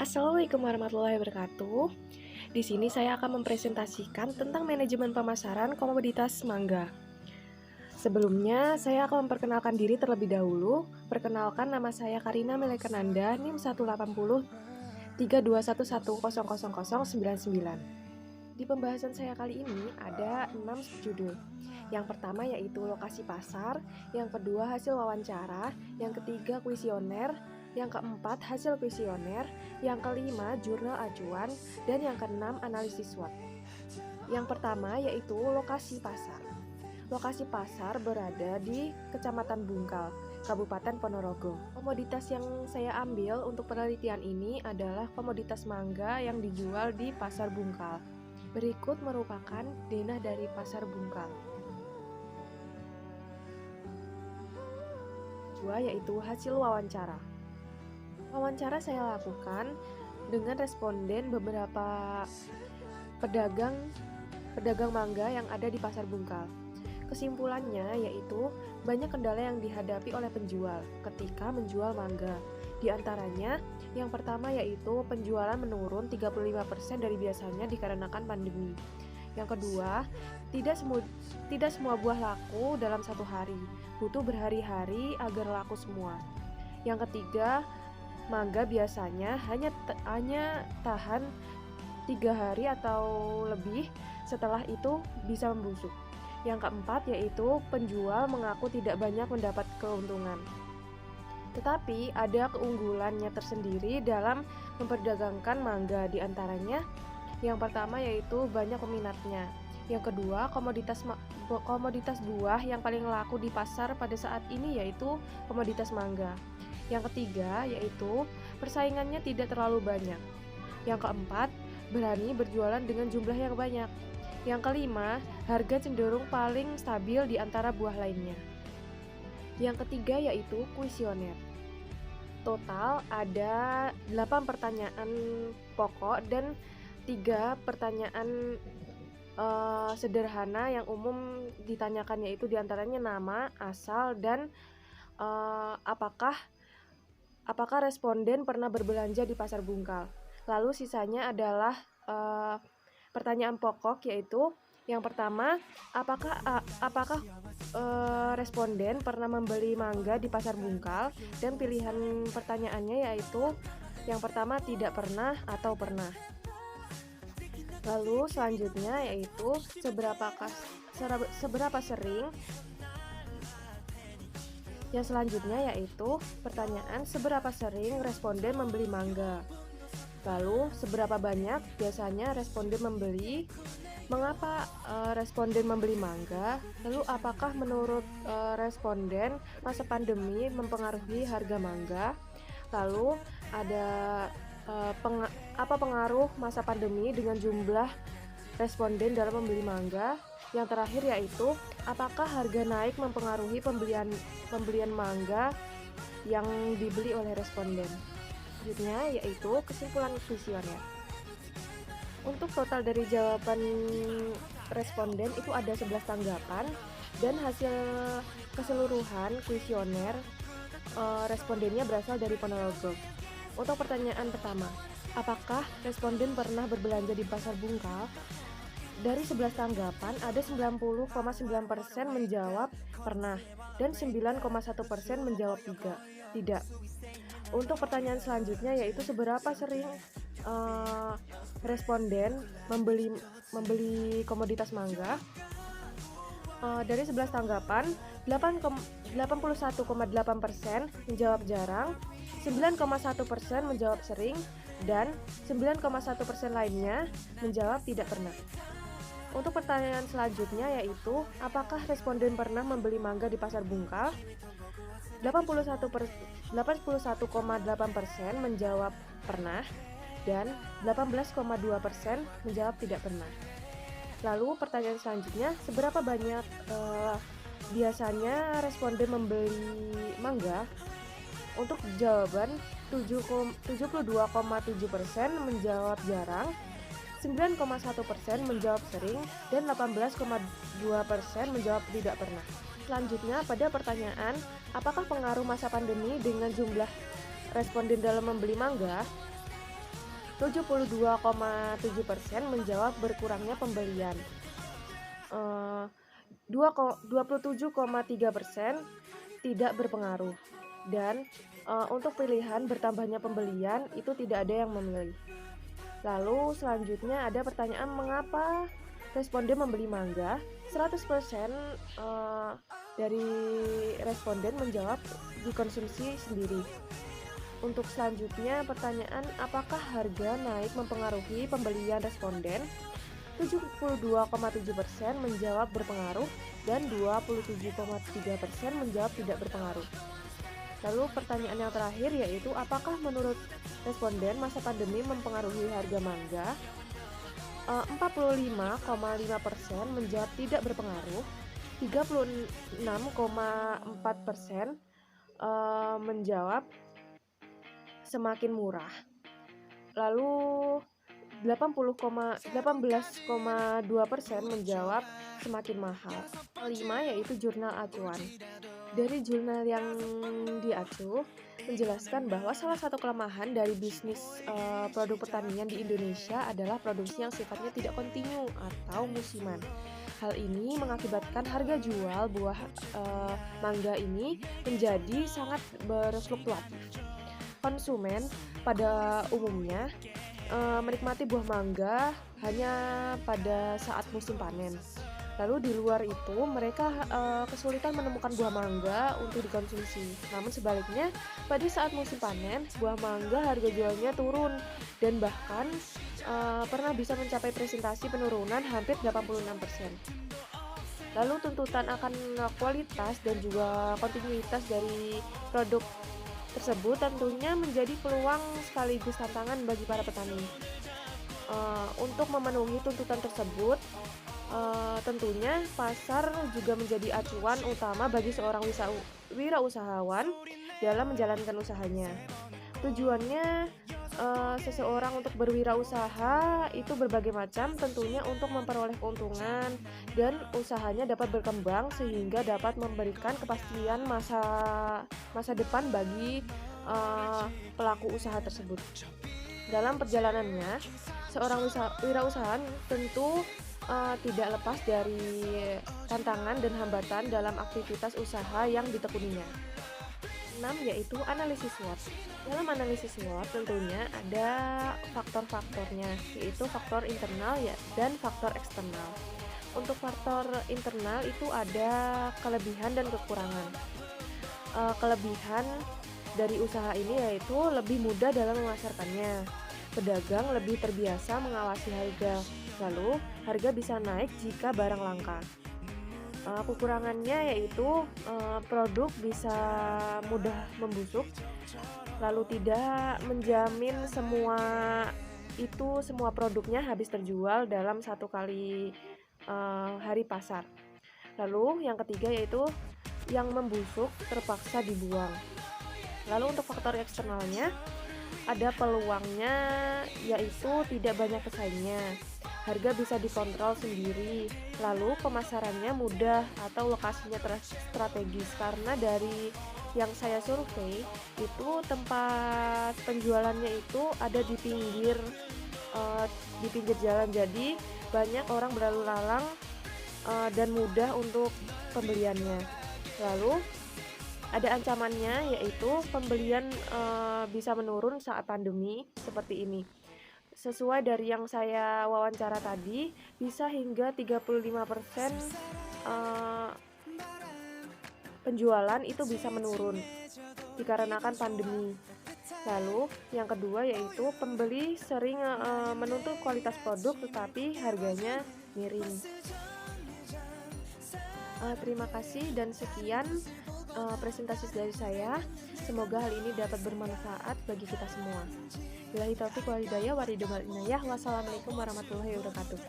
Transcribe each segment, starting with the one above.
Assalamualaikum warahmatullahi wabarakatuh. Di sini saya akan mempresentasikan tentang manajemen pemasaran komoditas mangga. Sebelumnya, saya akan memperkenalkan diri terlebih dahulu. Perkenalkan, nama saya Karina Melekananda, NIM 180 321100099. Di pembahasan saya kali ini ada 6 judul. Yang pertama yaitu lokasi pasar, yang kedua hasil wawancara, yang ketiga kuesioner, yang keempat hasil kuesioner, yang kelima jurnal acuan, dan yang keenam analisis SWOT. Yang pertama yaitu lokasi pasar. Lokasi pasar berada di Kecamatan Bungkal, Kabupaten Ponorogo. Komoditas yang saya ambil untuk penelitian ini adalah komoditas mangga yang dijual di Pasar Bungkal. Berikut merupakan denah dari Pasar Bungkal. Kedua yaitu hasil wawancara. Wawancara saya lakukan dengan responden beberapa pedagang mangga yang ada di Pasar Bungkal. Kesimpulannya yaitu banyak kendala yang dihadapi oleh penjual ketika menjual mangga. Di antaranya, yang pertama yaitu penjualan menurun 35% dari biasanya dikarenakan pandemi. Yang kedua, tidak semua buah laku dalam satu hari, butuh berhari-hari agar laku semua. Yang ketiga, mangga biasanya hanya tahan 3 hari atau lebih, setelah itu bisa membusuk. Yang keempat yaitu penjual mengaku tidak banyak mendapat keuntungan. Tetapi ada keunggulannya tersendiri dalam memperdagangkan mangga, di antaranya yang pertama yaitu banyak peminatnya. Yang kedua, komoditas buah yang paling laku di pasar pada saat ini yaitu komoditas mangga. Yang ketiga yaitu persaingannya tidak terlalu banyak. Yang keempat, berani berjualan dengan jumlah yang banyak. Yang kelima, harga cenderung paling stabil di antara buah lainnya. Yang ketiga yaitu kuesioner. Total ada 8 pertanyaan pokok dan 3 pertanyaan sederhana yang umum ditanyakan, yaitu diantaranya nama, asal, dan apakah responden pernah berbelanja di Pasar Bungkal. Lalu sisanya adalah pertanyaan pokok, yaitu yang pertama, apakah responden pernah membeli mangga di Pasar Bungkal, dan pilihan pertanyaannya yaitu yang pertama tidak pernah atau pernah. Lalu selanjutnya yaitu seberapa sering. Yang selanjutnya yaitu pertanyaan seberapa sering responden membeli mangga. Lalu seberapa banyak biasanya responden membeli, mengapa responden membeli mangga, lalu apakah menurut responden masa pandemi mempengaruhi harga mangga, lalu ada apa pengaruh masa pandemi dengan jumlah responden dalam membeli mangga. Yang terakhir yaitu apakah harga naik mempengaruhi pembelian mangga yang dibeli oleh responden. Selanjutnya yaitu kesimpulan kuesioner. Untuk total dari jawaban responden itu ada 11 tanggapan, dan hasil keseluruhan kuesioner respondennya berasal dari Ponorogo. Untuk pertanyaan pertama, apakah responden pernah berbelanja di Pasar Bungkal? Dari 11 tanggapan ada 90,9% menjawab pernah dan 9,1% menjawab tidak. Untuk pertanyaan selanjutnya yaitu seberapa sering responden membeli komoditas mangga. Dari 11 tanggapan 81,8% menjawab jarang, 9,1% menjawab sering, dan 9,1% lainnya menjawab tidak pernah. Untuk pertanyaan selanjutnya yaitu apakah responden pernah membeli mangga di Pasar Bungkal? 81,8% menjawab pernah dan 18,2% menjawab tidak pernah. Lalu pertanyaan selanjutnya, seberapa banyak biasanya responden membeli mangga? Untuk jawaban 72,7% menjawab jarang, 9,1% menjawab sering, dan 18,2% menjawab tidak pernah. Selanjutnya, pada pertanyaan, apakah pengaruh masa pandemi dengan jumlah responden dalam membeli mangga? 72,7% menjawab berkurangnya pembelian. 27,3% tidak berpengaruh. Dan untuk pilihan bertambahnya pembelian itu tidak ada yang memilih. Lalu selanjutnya ada pertanyaan mengapa responden membeli mangga. 100% dari responden menjawab dikonsumsi sendiri. Untuk selanjutnya pertanyaan apakah harga naik mempengaruhi pembelian responden. 72,7% menjawab berpengaruh dan 27,3% menjawab tidak berpengaruh. Lalu pertanyaan yang terakhir yaitu apakah menurut responden masa pandemi mempengaruhi harga mangga? 45,5% menjawab tidak berpengaruh, 36,4% menjawab semakin murah. Lalu 18,2% menjawab semakin mahal. Kelima yaitu jurnal acuan. Dari jurnal yang diacu menjelaskan bahwa salah satu kelemahan dari bisnis produk pertanian di Indonesia adalah produksi yang sifatnya tidak kontinu atau musiman. Hal ini mengakibatkan harga jual buah mangga ini menjadi sangat berfluktuatif. Konsumen pada umumnya menikmati buah mangga hanya pada saat musim panen. Lalu di luar itu mereka kesulitan menemukan buah mangga untuk dikonsumsi. Namun sebaliknya pada saat musim panen buah mangga harga jualnya turun dan bahkan pernah bisa mencapai presentasi penurunan hampir 86%. Lalu tuntutan akan kualitas dan juga kontinuitas dari produk tersebut tentunya menjadi peluang sekaligus tantangan bagi para petani. Untuk memenuhi tuntutan tersebut, tentunya pasar juga menjadi acuan utama bagi seorang wirausahawan dalam menjalankan usahanya. Tujuannya seseorang untuk berwirausaha itu berbagai macam, tentunya untuk memperoleh keuntungan dan usahanya dapat berkembang sehingga dapat memberikan kepastian masa depan bagi pelaku usaha tersebut. Dalam perjalanannya, seorang wirausahawan tentu tidak lepas dari tantangan dan hambatan dalam aktivitas usaha yang ditekuninya. 6 yaitu analisis SWOT. Dalam analisis SWOT tentunya ada faktor-faktornya, yaitu faktor internal dan faktor eksternal. Untuk faktor internal itu ada kelebihan dan kekurangan. Kelebihan dari usaha ini yaitu lebih mudah dalam memasarkannya. Pedagang lebih terbiasa mengawasi harga, lalu harga bisa naik jika barang langka. Kekurangannya yaitu produk bisa mudah membusuk, lalu tidak menjamin semua produknya habis terjual dalam satu kali hari pasar. Lalu yang ketiga yaitu yang membusuk terpaksa dibuang. Lalu untuk faktor eksternalnya ada peluangnya yaitu tidak banyak pesaingnya. Harga bisa dikontrol sendiri, lalu pemasarannya mudah atau lokasinya strategis karena dari yang saya survei itu tempat penjualannya itu ada di pinggir jalan, jadi banyak orang berlalu lalang dan mudah untuk pembeliannya. Lalu ada ancamannya yaitu pembelian bisa menurun saat pandemi seperti ini. Sesuai dari yang saya wawancara tadi, bisa hingga 35% penjualan itu bisa menurun dikarenakan pandemi. Lalu yang kedua yaitu pembeli sering menuntut kualitas produk tetapi harganya miring. Terima kasih dan sekian presentasi dari saya. Semoga hal ini dapat bermanfaat bagi kita semua. Billahi taufiq wal hidayah wa ridho wal inayah. Wassalamualaikum warahmatullahi wabarakatuh.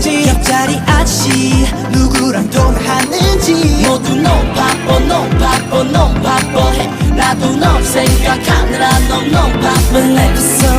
옆자리 아저씨 누구랑 통화하는지 모두 너무 바빠 해 나도 너 생각하느라 너무 바빠 Life is so